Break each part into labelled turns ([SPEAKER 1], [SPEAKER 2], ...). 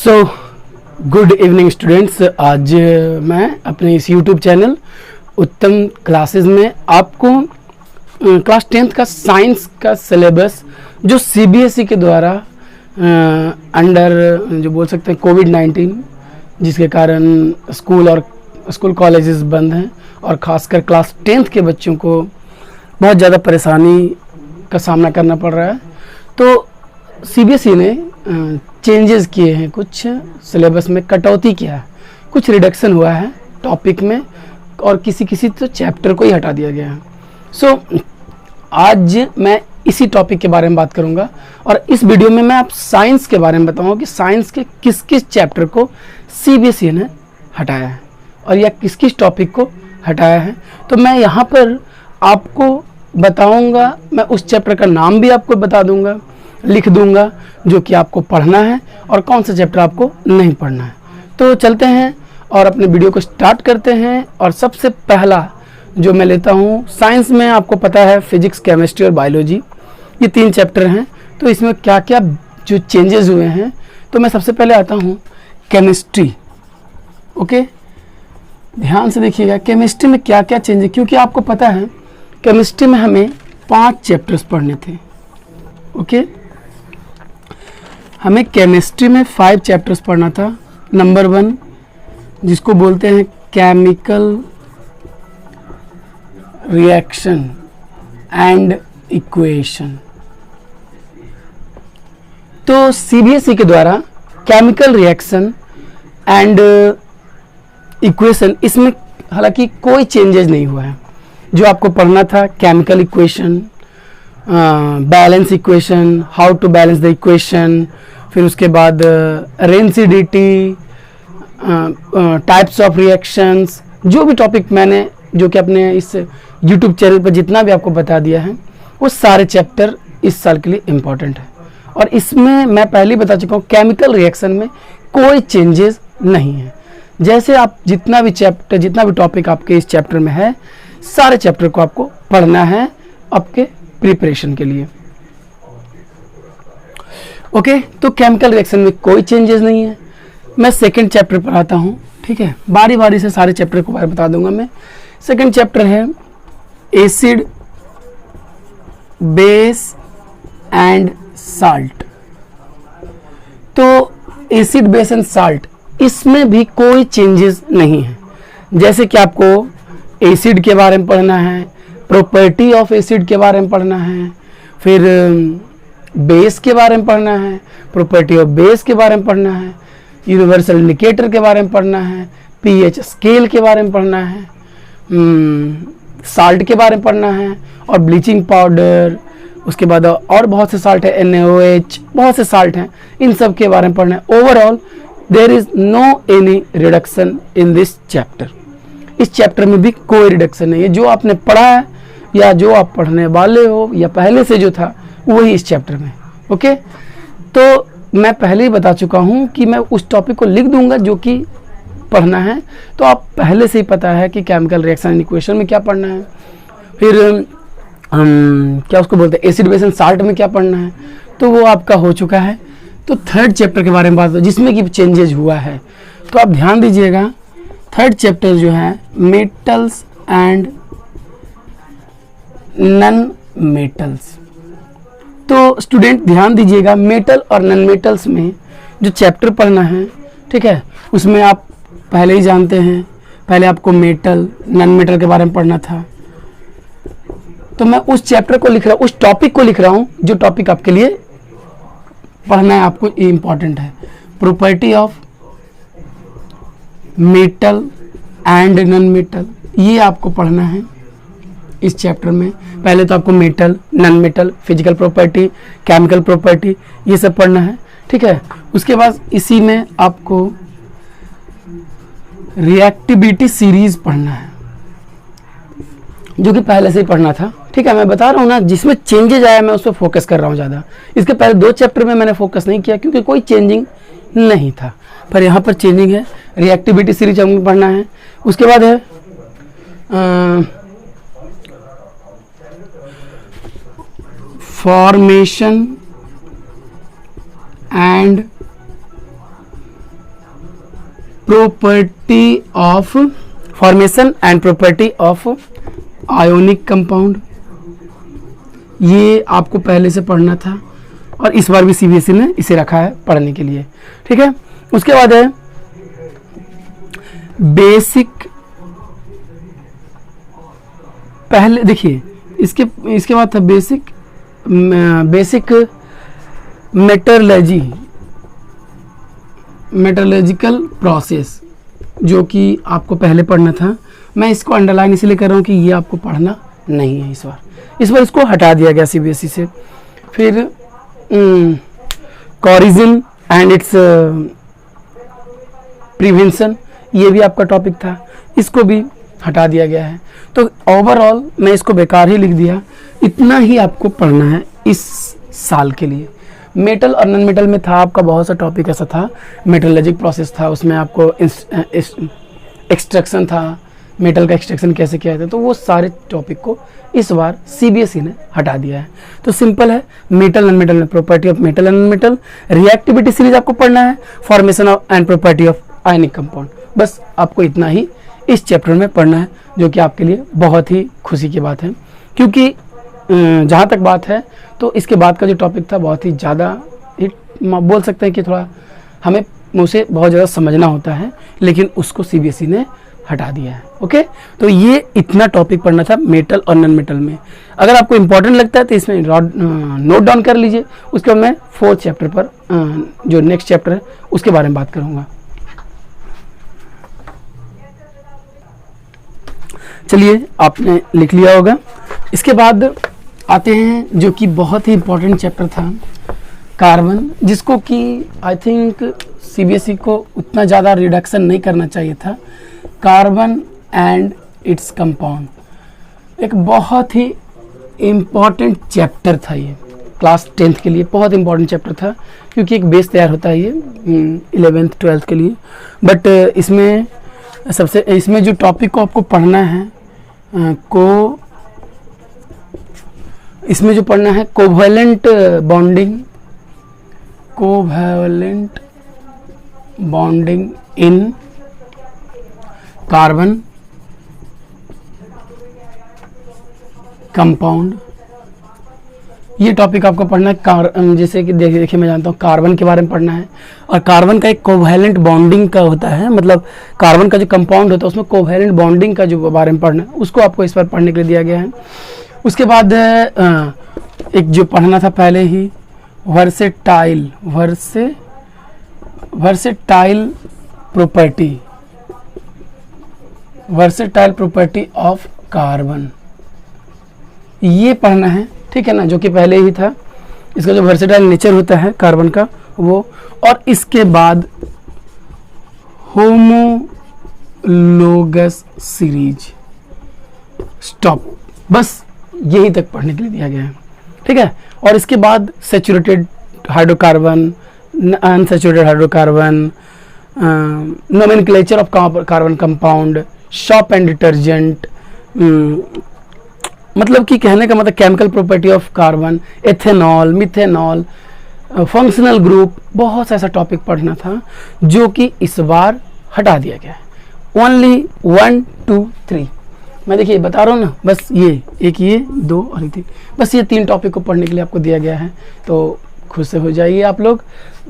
[SPEAKER 1] So good evening students. आज मैं अपने इस यूट्यूब चैनल उत्तम क्लासेस में आपको क्लास 10th का साइंस का सिलेबस जो सीबीएसई के द्वारा अंडर जो बोल सकते हैं कोविड-19 जिसके कारण स्कूल कॉलेजेस बंद हैं और ख़ासकर क्लास 10th के बच्चों को बहुत ज़्यादा परेशानी का सामना करना पड़ रहा है। तो सीबीएसई ने चेंजेस किए हैं, कुछ सिलेबस में कटौती किया है, कुछ रिडक्शन हुआ है टॉपिक में और किसी तो चैप्टर को ही हटा दिया गया है। सो आज मैं इसी टॉपिक के बारे में बात करूंगा और इस वीडियो में मैं आप साइंस के बारे में बताऊंगा कि साइंस के किस किस चैप्टर को सीबीएसई ने हटाया है और या किस किस टॉपिक को हटाया है। तो मैं यहाँ पर आपको बताऊंगा, मैं उस चैप्टर का नाम भी आपको बता दूंगा, लिख दूंगा जो कि आपको पढ़ना है और कौन सा चैप्टर आपको नहीं पढ़ना है। तो चलते हैं और अपने वीडियो को स्टार्ट करते हैं। और सबसे पहला जो मैं लेता हूँ, साइंस में आपको पता है फिजिक्स, केमिस्ट्री और बायोलॉजी, ये 3 चैप्टर हैं। तो इसमें क्या क्या जो चेंजेस हुए हैं, तो मैं सबसे पहले आता हूँ केमिस्ट्री। ओके, ध्यान से देखिएगा केमिस्ट्री में क्या क्या चेंजेस, क्योंकि आपको पता है केमिस्ट्री में हमें 5 चैप्टर्स पढ़ने थे। ओके, हमें केमिस्ट्री में 5 चैप्टर्स पढ़ना था। नंबर 1 जिसको बोलते हैं केमिकल रिएक्शन एंड इक्वेशन। तो सीबीएसई के द्वारा केमिकल रिएक्शन एंड इक्वेशन, इसमें हालांकि कोई चेंजेस नहीं हुआ है। जो आपको पढ़ना था chemical equation, balance equation, how to balance the equation, फिर उसके बाद रेंसिडिटी, टाइप्स ऑफ रिएक्शंस, जो भी टॉपिक मैंने जो कि अपने इस यूट्यूब चैनल पर जितना भी आपको बता दिया है, वो सारे चैप्टर इस साल के लिए इम्पॉर्टेंट है। और इसमें मैं पहले ही बता चुका हूँ केमिकल रिएक्शन में कोई चेंजेस नहीं है। जैसे आप जितना भी टॉपिक आपके इस चैप्टर में है, सारे चैप्टर को आपको पढ़ना है आपके प्रिपरेशन के लिए। ओके, तो केमिकल रिएक्शन में कोई चेंजेस नहीं है। मैं सेकंड चैप्टर पर आता हूँ, ठीक है, बारी बारी से सारे चैप्टर को बता दूंगा मैं। सेकंड चैप्टर है एसिड, बेस एंड साल्ट। तो एसिड, बेस एंड साल्ट, इसमें भी कोई चेंजेस नहीं है। जैसे कि आपको एसिड के बारे में पढ़ना है, प्रॉपर्टी ऑफ एसिड के बारे में पढ़ना है, फिर बेस के बारे में पढ़ना है, प्रॉपर्टी ऑफ बेस के बारे में पढ़ना है, यूनिवर्सल इंडिकेटर के बारे में पढ़ना है, पीएच स्केल के बारे में पढ़ना है, साल्ट के बारे में पढ़ना है और ब्लीचिंग पाउडर, उसके बाद और बहुत से साल्ट है, NaOH, बहुत से साल्ट हैं, इन सब के बारे में पढ़ना है। Overall there is no any reduction in this chapter. इस चैप्टर में भी कोई रिडक्शन नहीं है। जो आपने पढ़ा है या जो आप पढ़ने वाले हो या पहले से जो था वही इस चैप्टर में। ओके, तो मैं पहले ही बता चुका हूँ कि मैं उस टॉपिक को लिख दूंगा जो कि पढ़ना है। तो आप पहले से ही पता है कि केमिकल रिएक्शन एंड इक्वेशन में क्या पढ़ना है, फिर क्या उसको बोलते हैं एसिड, बेस एंड साल्ट में क्या पढ़ना है, तो वो आपका हो चुका है। तो थर्ड चैप्टर के बारे में बात जिसमें कि चेंजेस हुआ है, तो आप ध्यान दीजिएगा। थर्ड चैप्टर जो है मेटल्स एंड नॉन मेटल्स। तो स्टूडेंट ध्यान दीजिएगा, मेटल और नॉन मेटल्स में जो चैप्टर पढ़ना है, ठीक है, उसमें आप पहले ही जानते हैं, पहले आपको मेटल, नॉन मेटल के बारे में पढ़ना था। तो मैं उस चैप्टर को लिख रहा हूँ, उस टॉपिक को लिख रहा हूँ जो टॉपिक आपके लिए पढ़ना है, आपको ये इंपॉर्टेंट है। Property of metal and non metal, ये आपको पढ़ना है इस चैप्टर में। पहले तो आपको metal, non metal, physical property, chemical property, ये सब पढ़ना है, ठीक है। उसके बाद इसी में आपको रिएक्टिविटी सीरीज पढ़ना है, जो कि पहले से ही पढ़ना था, ठीक है। मैं बता रहा हूँ ना, जिसमें चेंजेज आया मैं उस पर फोकस कर रहा हूँ ज़्यादा। इसके पहले 2 चैप्टर में मैंने फोकस नहीं किया क्योंकि कोई चेंजिंग नहीं था, पर यहाँ पर चेंजिंग है। रिएक्टिविटी सीरीज हमको पढ़ना है। उसके बाद है formation and property of formation and property of ionic compound, ये आपको पहले से पढ़ना था और इस बार भी सीबीएसई ने इसे रखा है पढ़ने के लिए, ठीक है। उसके बाद है बेसिक, पहले देखिए इसके बाद था बेसिक मेटलर्जिकल प्रोसेस, जो कि आपको पहले पढ़ना था। मैं इसको अंडरलाइन इसलिए कर रहा हूँ कि ये आपको पढ़ना नहीं है इस बार इसको हटा दिया गया सीबीएसई से। फिर कॉरिजन एंड इट्स प्रिवेंशन, ये भी आपका टॉपिक था, इसको भी हटा दिया गया है। तो ओवरऑल मैं इसको बेकार ही लिख दिया। इतना ही आपको पढ़ना है इस साल के लिए। मेटल और नॉन मेटल में था आपका बहुत सा टॉपिक ऐसा था, मेटलर्जिक प्रोसेस था, उसमें आपको एक्सट्रैक्शन था, मेटल का एक्सट्रैक्शन कैसे किया जाता है, तो वो सारे टॉपिक को इस बार सीबीएसई ने हटा दिया है। तो सिंपल है, मेटल नॉन मेटल में property of metal and non metal, reactivity series आपको पढ़ना है, formation of and property of ionic compound, बस आपको इतना ही इस चैप्टर में पढ़ना है, जो कि आपके लिए बहुत ही खुशी की बात है। क्योंकि जहाँ तक बात है तो इसके बाद का जो टॉपिक था बहुत ही ज़्यादा बोल सकते हैं कि थोड़ा हमें उसे बहुत ज़्यादा समझना होता है, लेकिन उसको सीबीएसई ने हटा दिया है। ओके, तो ये इतना टॉपिक पढ़ना था मेटल और नॉन मेटल में। अगर आपको इंपॉर्टेंट लगता है तो इसमें नोट डाउन कर लीजिए। उसके बाद मैं 4th चैप्टर पर जो नेक्स्ट चैप्टर है उसके बारे में बात करूँगा। चलिए, आपने लिख लिया होगा। इसके बाद आते हैं जो कि बहुत ही इंपॉर्टेंट चैप्टर था, कार्बन, जिसको कि आई थिंक सीबीएसई को उतना ज़्यादा रिडक्शन नहीं करना चाहिए था। कार्बन एंड इट्स कंपाउंड एक बहुत ही इम्पॉर्टेंट चैप्टर था, ये क्लास 10th के लिए बहुत इंपॉर्टेंट चैप्टर था, क्योंकि एक बेस तैयार होता है ये 11th 12th के लिए। बट इसमें जो टॉपिक को आपको पढ़ना है इसमें जो पढ़ना है covalent bonding in carbon compound, ये टॉपिक आपको पढ़ना है। जैसे कि देखिए मैं जानता हूँ कार्बन के बारे में पढ़ना है, और कार्बन का एक कोवैलेंट बॉन्डिंग का होता है, मतलब कार्बन का जो कंपाउंड होता है उसमें कोवैलेंट बॉन्डिंग का जो बारे में पढ़ना है, उसको आपको इस बार पढ़ने के लिए दिया गया है। उसके बाद एक जो पढ़ना था पहले ही, वर्सेटाइल प्रॉपर्टी ऑफ कार्बन, ये पढ़ना है, ठीक है ना, जो कि पहले ही था। इसका जो वर्सेटाइल नेचर होता है कार्बन का वो, और इसके बाद होमोलोगस सीरीज, स्टॉप, बस यही तक पढ़ने के लिए दिया गया है, ठीक है। और इसके बाद saturated hydrocarbon, unsaturated hydrocarbon, nomenclature of carbon compound, shop and detergent, मतलब कि कहने का मतलब chemical property of carbon, ethanol, methanol, functional group, बहुत सा ऐसा टॉपिक पढ़ना था जो कि इस बार हटा दिया गया है। ओनली 1 2 3, मैं देखिए बता रहा हूँ ना, बस ये 2 और 3, बस ये 3 टॉपिक को पढ़ने के लिए आपको दिया गया है। तो खुश से हो जाइए आप लोग,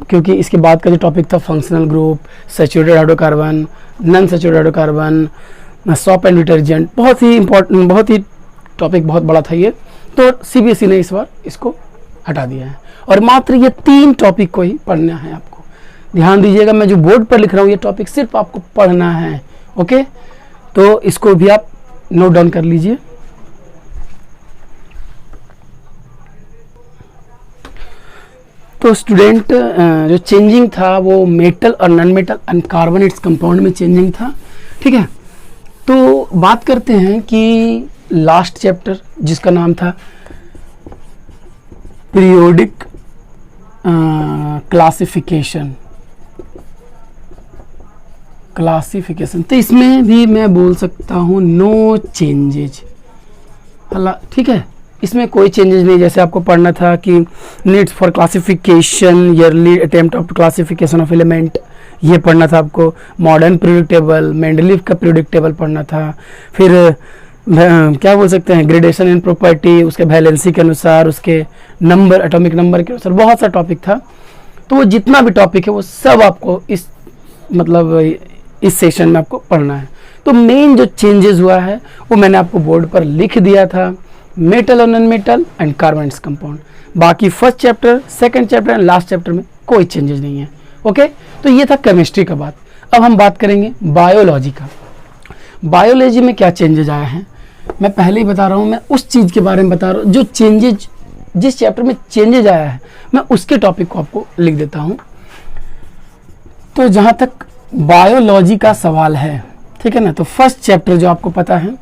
[SPEAKER 1] क्योंकि इसके बाद का जो टॉपिक था functional group, saturated hydrocarbon, non saturated hydrocarbon, shop and detergent, बहुत ही इंपॉर्टेंट, बहुत ही टॉपिक बहुत बड़ा था ये। तो सीबीएसई ने इस बार इसको हटा दिया है, और मात्र ये 3 टॉपिक को ही पढ़ना है आपको। ध्यान दीजिएगा, मैं जो बोर्ड पर लिख रहा हूँ ये टॉपिक सिर्फ आपको पढ़ना है। ओके, तो इसको भी आप नोट डाउन कर लीजिए। तो स्टूडेंट, जो चेंजिंग था वो मेटल और non metal and carbon its compound में चेंजिंग था, ठीक है। तो बात करते हैं कि लास्ट चैप्टर जिसका नाम था पीरियोडिक क्लासिफिकेशन, तो इसमें भी मैं बोल सकता हूँ नो चेंजेज, ठीक है, इसमें कोई चेंजेस नहीं। जैसे आपको पढ़ना था कि needs for classification, yearly attempt of classification of element, ये पढ़ना था आपको, मॉडर्न पीरियोडिक टेबल, मेंडलीव का पीरियोडिक टेबल पढ़ना था, फिर क्या बोल सकते हैं, ग्रेडेशन एंड प्रॉपर्टी, उसके वैलेंसी के अनुसार, उसके नंबर, एटॉमिक नंबर के अनुसार, बहुत सा टॉपिक था। तो वो जितना भी टॉपिक है वो सब आपको इस मतलब इस सेशन में आपको पढ़ना है। तो मेन जो चेंजेस हुआ है वो मैंने आपको बोर्ड पर लिख दिया था, मेटल और non metal and carbon compound. बाकी first chapter, second chapter and last chapter में कोई चेंजेस नहीं है। ओके, तो ये था केमिस्ट्री का बात। अब हम बात करेंगे बायोलॉजी का। बायोलॉजी में क्या चेंजेस आया है, मैं पहले ही बता रहा हूँ, मैं उस चीज़ के बारे में बता रहा हूँ जो चेंजेज, जिस चैप्टर में चेंजेज आया है मैं उसके टॉपिक को आपको लिख देता हूँ। तो जहाँ तक बायोलॉजी का सवाल है, ठीक है ना, तो फर्स्ट चैप्टर जो आपको पता है,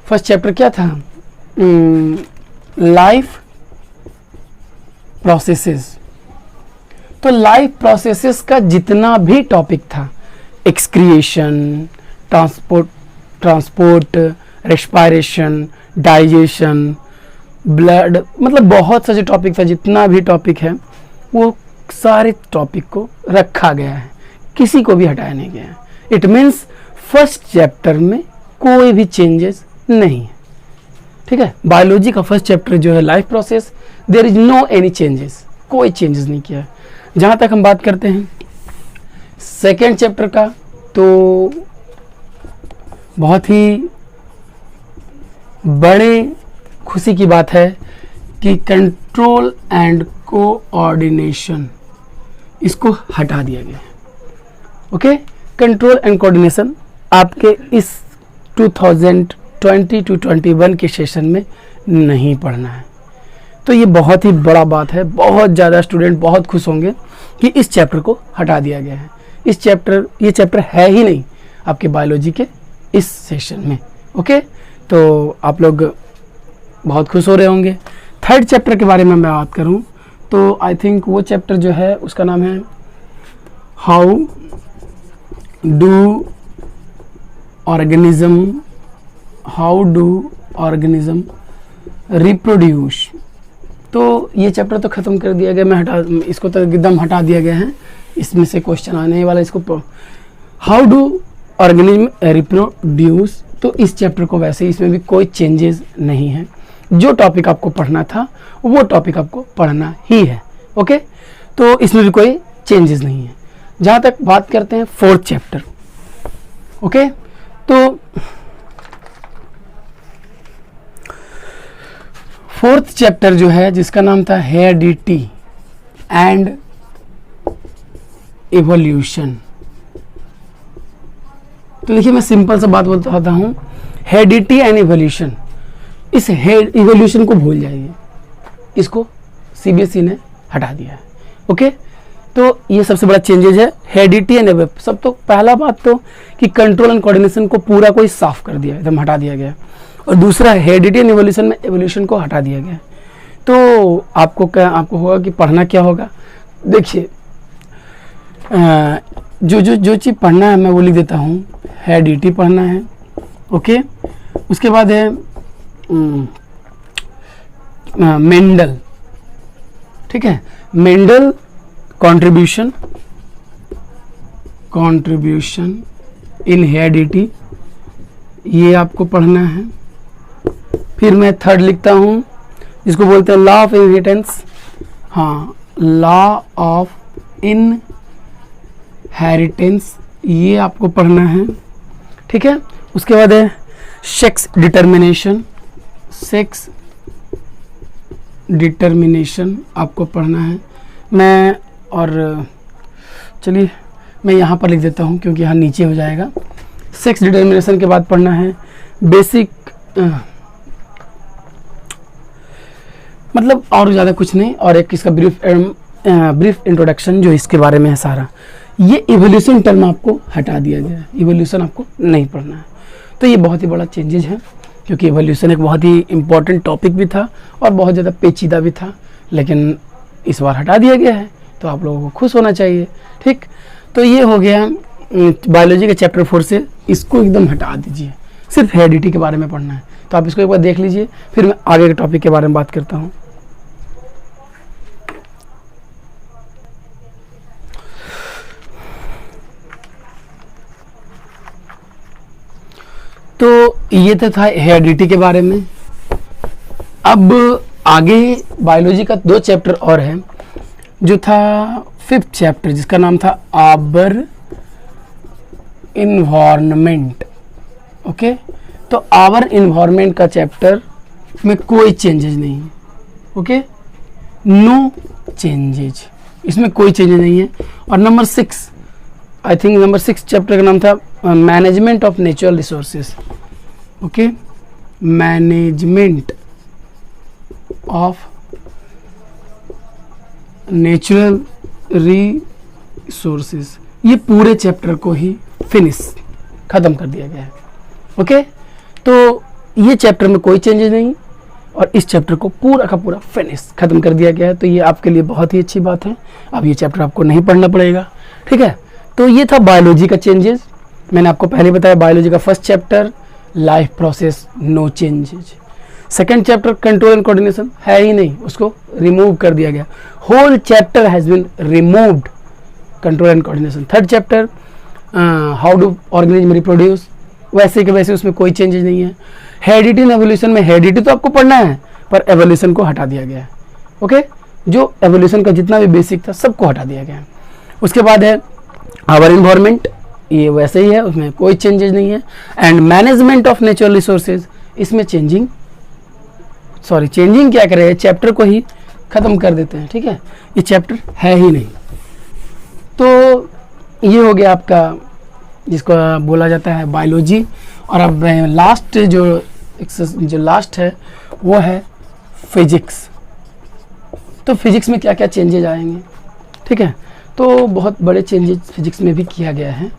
[SPEAKER 1] फर्स्ट चैप्टर क्या था, लाइफ प्रोसेसेस। तो लाइफ प्रोसेसेस का जितना भी टॉपिक था, excretion, transport, respiration, digestion, blood, मतलब बहुत सारे टॉपिक था, जितना भी टॉपिक है वो सारे टॉपिक को रखा गया है, किसी को भी हटाया नहीं गया है। इट मीन्स फर्स्ट चैप्टर में कोई भी चेंजेस नहीं है, ठीक है। बायोलॉजी का फर्स्ट चैप्टर जो है life process, there is no any changes, कोई चेंजेस नहीं किया है। जहाँ तक हम बात करते हैं सेकेंड चैप्टर का, तो बहुत ही बड़े खुशी की बात है कि कंट्रोल एंड कोऑर्डिनेशन, इसको हटा दिया गया है। ओके, कंट्रोल एंड कोऑर्डिनेशन आपके इस 2020 टू 21 के सेशन में नहीं पढ़ना है। तो ये बहुत ही बड़ा बात है, बहुत ज़्यादा स्टूडेंट बहुत खुश होंगे कि इस चैप्टर को हटा दिया गया है। ये चैप्टर है ही नहीं आपके बायोलॉजी के इस सेशन में। ओके, तो आप लोग बहुत खुश हो रहे होंगे। थर्ड चैप्टर के बारे में मैं बात करूं तो आई थिंक वो चैप्टर जो है उसका नाम है हाउ डू ऑर्गेनिज्म रिप्रोड्यूस। तो ये चैप्टर तो ख़त्म कर दिया गया, इसको तो एकदम हटा दिया गया है, इसमें से क्वेश्चन आने वाला। इसको हाउ डू ऑर्गेनिज्म रिप्रोड्यूस, तो इस चैप्टर को वैसे इसमें भी कोई चेंजेस नहीं है। जो टॉपिक आपको पढ़ना था वो टॉपिक आपको पढ़ना ही है। ओके, तो इसमें भी कोई चेंजेस नहीं है। जहाँ तक बात करते हैं फोर्थ चैप्टर, ओके, तो फोर्थ चैप्टर जो है जिसका नाम था हेरिडिटी एंड इवोल्यूशन। तो देखिए मैं सिंपल सा बात बताता हूँ, हेरिडिटी एंड इवोल्यूशन, इस इवोल्यूशन को भूल जाइए, इसको सीबीएसई ने हटा दिया है। ओके, तो ये सबसे बड़ा चेंजेज है, हेरिडिटी एंड सब। तो पहला बात तो कि कंट्रोल एंड कोऑर्डिनेशन को पूरा कोई साफ कर दिया, एकदम हटा दिया गया। और दूसरा हेरिडिटी एंड इवोल्यूशन में एवोल्यूशन को हटा दिया गया। तो आपको होगा कि पढ़ना क्या होगा। देखिए जो चीज़ पढ़ना है मैं वो लिख देता हूँ। हेरिडिटी पढ़ना है, ओके, उसके बाद है मेंडल, ठीक है, मेंडल कंट्रीब्यूशन इन हेरिडिटी, ये आपको पढ़ना है। फिर मैं थर्ड लिखता हूँ जिसको बोलते हैं लॉ ऑफ इनहेरिटेंस, हाँ, लॉ ऑफ इनहेरिटेंस, ये आपको पढ़ना है, ठीक है। उसके बाद है सेक्स डिटर्मिनेशन आपको पढ़ना है। मैं चलिए मैं यहाँ पर लिख देता हूँ क्योंकि यहाँ नीचे हो जाएगा। सेक्स डिटर्मिनेशन के बाद पढ़ना है बेसिक, मतलब और ज़्यादा कुछ नहीं, और एक इसका ब्रीफ इंट्रोडक्शन जो इसके बारे में है सारा। ये इवोल्यूशन टर्म आपको हटा दिया गया है, इवोल्यूशन आपको नहीं पढ़ना है। तो ये बहुत ही बड़ा चेंजेज है क्योंकि इवोल्यूशन एक बहुत ही इम्पॉर्टेंट टॉपिक भी था और बहुत ज़्यादा पेचीदा भी था, लेकिन इस बार हटा दिया गया है, तो आप लोगों को खुश होना चाहिए। ठीक, तो ये हो गया बायोलॉजी के चैप्टर 4 से, इसको एकदम हटा दीजिए, सिर्फ हेरिडिटी के बारे में पढ़ना है। तो आप इसको एक बार देख लीजिए, फिर मैं आगे के टॉपिक के बारे में बात करता हूँ। ये तो था हेरिडिटी के बारे में। अब आगे बायोलॉजी का 2 चैप्टर और है, जो था 5th चैप्टर, जिसका नाम था आवर इन्वायरमेंट। ओके, तो आवर इन्वायरमेंट का चैप्टर में कोई चेंजेज नहीं है। ओके, नो चेंजेज, इसमें कोई चेंजेज नहीं है। और number 6, I think number 6 chapter का नाम था management of natural resources. Okay, management of natural resources, ये पूरे चैप्टर को ही खत्म कर दिया गया है। ओके, तो ये चैप्टर में कोई चेंजेस नहीं और इस चैप्टर को पूरा का पूरा खत्म कर दिया गया है। तो ये आपके लिए बहुत ही अच्छी बात है, अब ये चैप्टर आपको नहीं पढ़ना पड़ेगा। ठीक है, तो ये था बायोलॉजी का चेंजेस। मैंने आपको पहले बताया बायोलॉजी का first chapter life process, no changes. Second chapter control and coordination है ही नहीं, उसको रिमूव कर दिया गया, whole chapter has been removed, control and coordination. Third chapter how do organism reproduce, वैसे के वैसे उसमें कोई चेंजेस नहीं है। हेरिडिटी एंड एवोल्यूशन में हेरिडिटी तो आपको पढ़ना है, पर एवोल्यूशन को हटा दिया गया है। ओके, जो एवोल्यूशन का जितना भी बेसिक था सबको हटा दिया गया है। उसके बाद है आवर इन्वायरमेंट, ये वैसे ही है, उसमें कोई चेंजेस नहीं है। And management of natural resources, इसमें चेंजिंग क्या करें, चैप्टर को ही खत्म कर देते हैं। ठीक है, ये चैप्टर है ही नहीं। तो ये हो गया आपका, जिसको बोला जाता है बायोलॉजी। और अब लास्ट जो लास्ट है वो है फिजिक्स। तो फिजिक्स में क्या क्या चेंजेज आएंगे, ठीक है, तो बहुत बड़े चेंजेस फिजिक्स में भी किया गया है।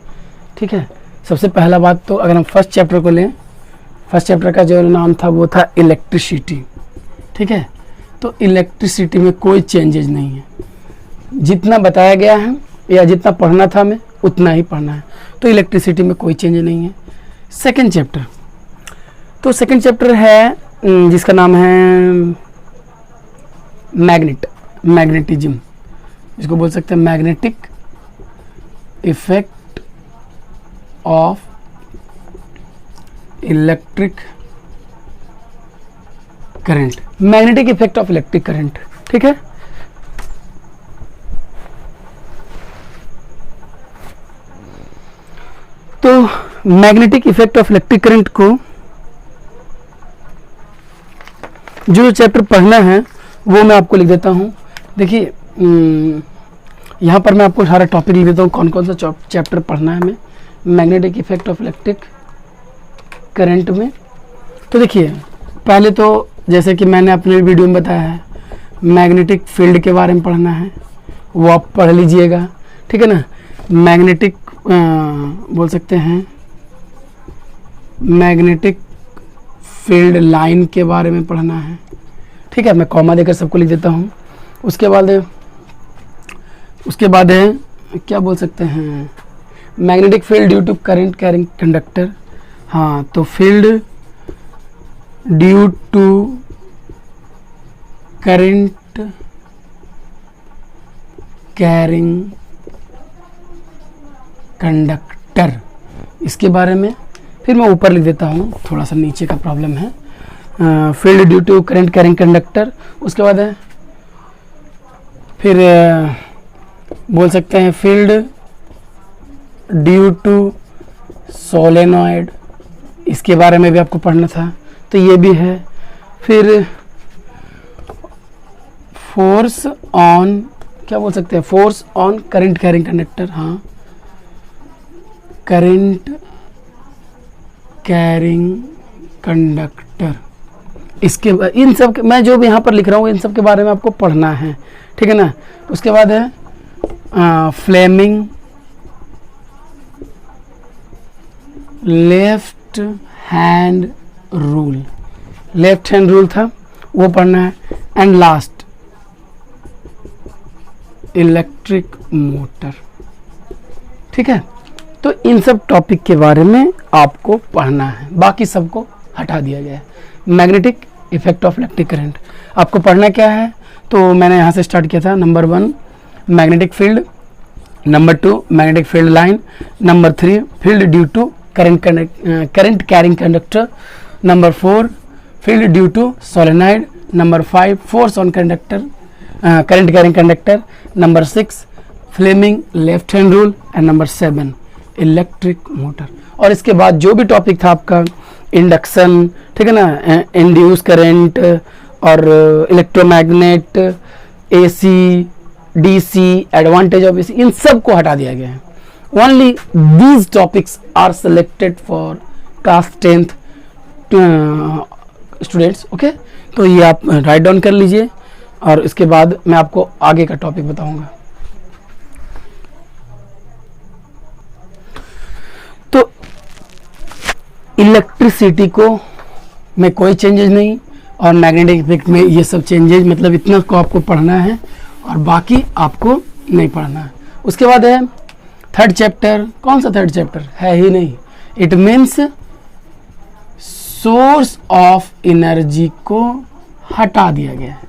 [SPEAKER 1] ठीक है, सबसे पहला बात तो अगर हम फर्स्ट चैप्टर को लें, फर्स्ट चैप्टर का जो नाम था वो था इलेक्ट्रिसिटी। ठीक है, तो इलेक्ट्रिसिटी में कोई चेंजेज नहीं है, जितना बताया गया है या जितना पढ़ना था हमें उतना ही पढ़ना है। तो इलेक्ट्रिसिटी में कोई चेंज नहीं है। सेकंड चैप्टर, तो सेकंड चैप्टर है जिसका नाम है मैग्नेटिज्म, इसको बोल सकते हैं magnetic effect of electric current, magnetic effect of electric current. ठीक है, तो magnetic effect of electric current को जो चैप्टर पढ़ना है वो मैं आपको लिख देता हूँ। देखिए यहाँ पर मैं आपको सारा टॉपिक लिख देता हूँ, कौन कौन सा चैप्टर पढ़ना है हमें magnetic effect of electric current में। तो देखिए, पहले तो जैसे कि मैंने अपने वीडियो में बताया है, मैग्नेटिक फील्ड के बारे में पढ़ना है, वो आप पढ़ लीजिएगा। ठीक है ना, मैग्नेटिक बोल सकते हैं मैग्नेटिक फील्ड लाइन के बारे में पढ़ना है। ठीक है, मैं कॉमा देकर सबको लिख देता हूँ। उसके बाद है क्या बोल सकते हैं, magnetic field due to current carrying conductor. हाँ, तो field due to current carrying conductor, इसके बारे में फिर मैं ऊपर लिख देता हूँ, थोड़ा सा नीचे का प्रॉब्लम है। Field due to current carrying conductor. उसके बाद है फिर बोल सकते हैं फील्ड ड्यू टू सोलेनॉइड, इसके बारे में भी आपको पढ़ना था, तो ये भी है। फिर फोर्स ऑन, क्या बोल सकते हैं, force on current carrying conductor. हाँ, करंट कैरिंग कंडक्टर, इसके इन सब मैं जो भी यहाँ पर लिख रहा हूँ इन सब के बारे में आपको पढ़ना है। ठीक है ना। उसके बाद है फ्लेमिंग लेफ्ट हैंड रूल था, वो पढ़ना है। And last electric motor. ठीक है, तो इन सब टॉपिक के बारे में आपको पढ़ना है, बाकी सबको हटा दिया गया है। Magnetic effect of electric current आपको पढ़ना क्या है, तो मैंने यहाँ से स्टार्ट किया था। Number 1 magnetic field, number 2 magnetic field line, number 3 field due to current carrying conductor. Number 4, field due to solenoid. Number 5, force on conductor, current carrying conductor. Number 6, Fleming left hand rule. And number 7, electric motor. और इसके बाद जो भी topic था आपका induction, ठीक है ना, इंड्यूस करंट और electromagnet, AC, DC, advantage of AC, इन सब को हटा दिया गया है. Only these topics are selected for class 10th students. Okay, तो ये आप राइट डाउन कर लीजिए और इसके बाद मैं आपको आगे का टॉपिक बताऊंगा. तो इलेक्ट्रिसिटी को में कोई चेंजेस नहीं और मैग्नेटिक इफेक्ट में ये सब चेंजेस, मतलब इतना को आपको पढ़ना है और बाकी आपको नहीं पढ़ना है. उसके बाद है थर्ड चैप्टर. कौन सा थर्ड चैप्टर है ही नहीं. It means source of energy को हटा दिया गया है.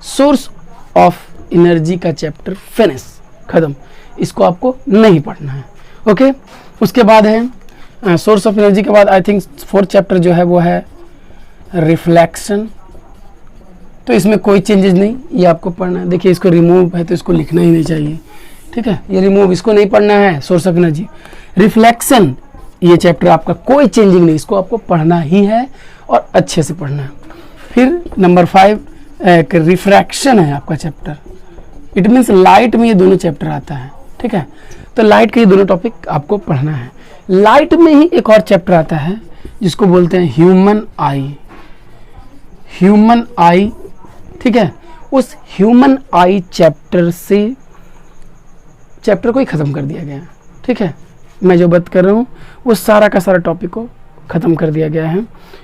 [SPEAKER 1] सोर्स ऑफ एनर्जी का चैप्टर फिनिश, खत्म. इसको आपको नहीं पढ़ना है. ओके, उसके बाद है सोर्स ऑफ एनर्जी के बाद आई थिंक फोर्थ चैप्टर जो है वो है रिफ्लेक्शन. तो इसमें कोई चेंजेस नहीं, ये आपको पढ़ना है. देखिए इसको रिमूव है तो इसको लिखना ही नहीं चाहिए, ठीक है. ये रिमूव, इसको नहीं पढ़ना है. सोर्स ऑफ एनर्जी, रिफ्लेक्शन, ये चैप्टर आपका कोई चेंजिंग नहीं, इसको आपको पढ़ना ही है और अच्छे से पढ़ना है. फिर नंबर 5 एक रिफ्रैक्शन है आपका चैप्टर. इट मीन्स लाइट में ये दोनों चैप्टर आता है, ठीक है. तो लाइट के ये दोनों टॉपिक आपको पढ़ना है. लाइट में ही एक और चैप्टर आता है जिसको बोलते हैं ह्यूमन आई. ह्यूमन आई, ठीक है. उस ह्यूमन आई चैप्टर से चैप्टर को ही ख़त्म कर दिया गया है, ठीक है. मैं जो बात कर रहा हूँ वो सारा का सारा टॉपिक को ख़त्म कर दिया गया है.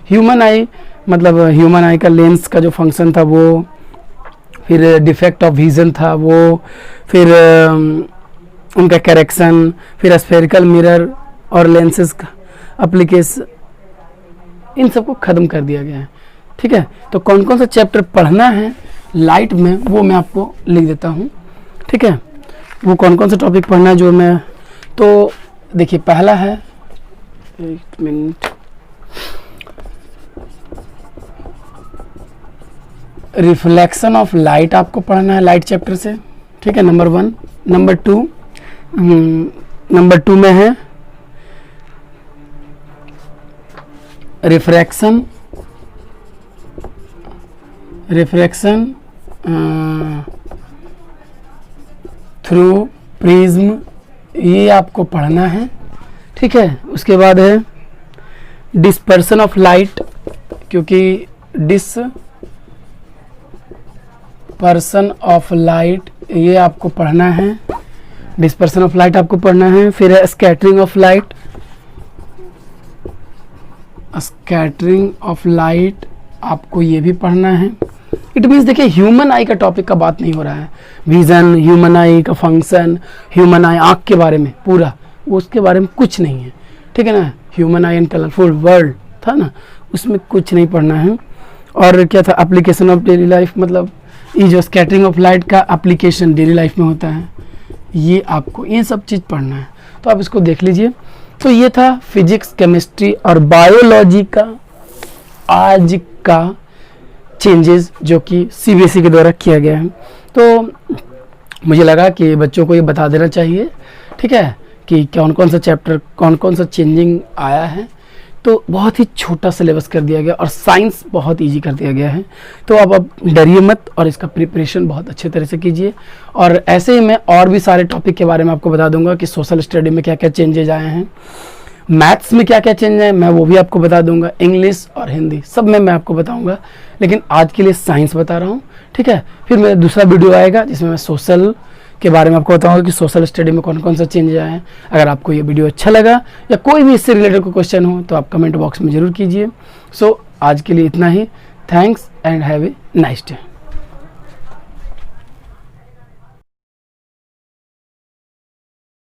[SPEAKER 1] ह्यूमन आई मतलब ह्यूमन आई का लेंस का जो फंक्शन था वो, फिर डिफेक्ट ऑफ विजन था वो, फिर उनका करेक्शन, फिर स्फेरिकल मिरर और लेंसेज का एप्लीकेशन, इन सबको ख़त्म कर दिया गया है, ठीक है. तो कौन कौन सा चैप्टर पढ़ना है लाइट में वो मैं आपको लिख देता हूँ, ठीक है. वो कौन कौन सा टॉपिक पढ़ना है जो मैं, तो देखिए पहला है, एक मिनट, रिफ्लेक्शन ऑफ लाइट आपको पढ़ना है लाइट चैप्टर से, ठीक है. नंबर 1. नंबर 2 में है रिफ्रैक्शन थ्रू प्रिज्म, ये आपको पढ़ना है, ठीक है. उसके बाद है डिस्पर्सन ऑफ लाइट, क्योंकि डिस्पर्सन ऑफ लाइट ये आपको पढ़ना है. डिस्पर्सन ऑफ लाइट आपको पढ़ना है. फिर है scattering of light. Scattering of light आपको ये भी पढ़ना है. इट मीन्स देखिए ह्यूमन आई का टॉपिक का बात नहीं हो रहा है. विजन, ह्यूमन आई का फंक्शन, ह्यूमन आई आँख के बारे में पूरा, वो उसके बारे में कुछ नहीं है, ठीक है ना. Human I and colourful world था ना, उसमें कुछ नहीं पढ़ना है. और क्या था, एप्लीकेशन ऑफ डेली लाइफ, मतलब ये जो स्कैटरिंग ऑफ लाइट का एप्लीकेशन डेली लाइफ में होता है, ये आपको ये सब चीज़ पढ़ना है. तो आप इसको देख लीजिए. तो ये था फिजिक्स, केमिस्ट्री और बायोलॉजी का आज का चेंजेस जो कि सीबीएसई के द्वारा किया गया है. तो मुझे लगा कि बच्चों को ये बता देना चाहिए, ठीक है, कि कौन कौन सा चैप्टर, कौन कौन सा चेंजिंग आया है. तो बहुत ही छोटा सिलेबस कर दिया गया और साइंस बहुत इजी कर दिया गया है. तो अब डरिए मत और इसका प्रिपरेशन बहुत अच्छे तरह से कीजिए. और ऐसे ही मैं और भी सारे टॉपिक के बारे में आपको बता दूंगा कि सोशल स्टडी में क्या क्या चेंजेज आए हैं, मैथ्स में क्या क्या चेंज है, मैं वो भी आपको बता दूंगा. इंग्लिश और हिंदी सब में मैं आपको बताऊंगा, लेकिन आज के लिए साइंस बता रहा हूँ, ठीक है. फिर मेरा दूसरा वीडियो आएगा जिसमें मैं सोशल के बारे में आपको बताऊंगा कि सोशल स्टडी में कौन कौन सा चेंज आया है. अगर आपको ये वीडियो अच्छा लगा या कोई भी इससे रिलेटेड कोई क्वेश्चन हो तो आप कमेंट बॉक्स में ज़रूर कीजिए. सो आज के लिए इतना ही. Thanks and have a nice day.